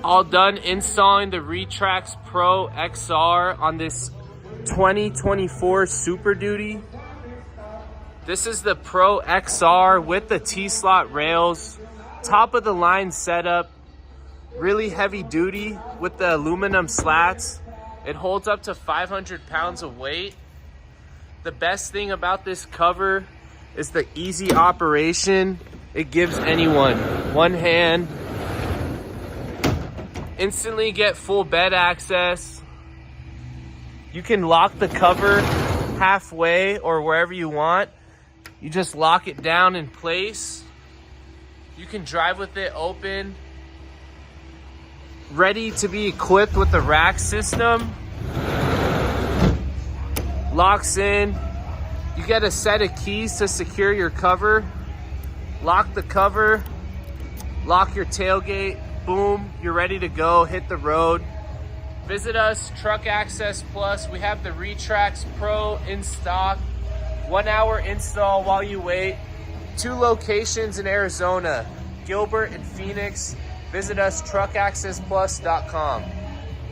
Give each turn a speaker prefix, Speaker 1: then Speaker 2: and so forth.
Speaker 1: All done installing the RetraxPro XR on this 2024 Super Duty. This is the Pro XR with the T-slot rails, top of the line setup, really heavy duty with the aluminum slats. It holds up to 500 pounds of weight. The best thing about this cover is the easy operation. It gives anyone one hand. Instantly get full bed access. You can lock the cover halfway or wherever you want. You just lock it down in place. You can drive with it open. Ready to be equipped with the rack system. Locks in. You get a set of keys to secure your cover. Lock the cover. Lock your tailgate. Boom, you're ready to go, hit the road. Visit us, Truck Access Plus. We have the RetraxPro in stock. 1 hour install while you wait. 2 locations in Arizona, Gilbert and Phoenix. Visit us, truckaccessplus.com.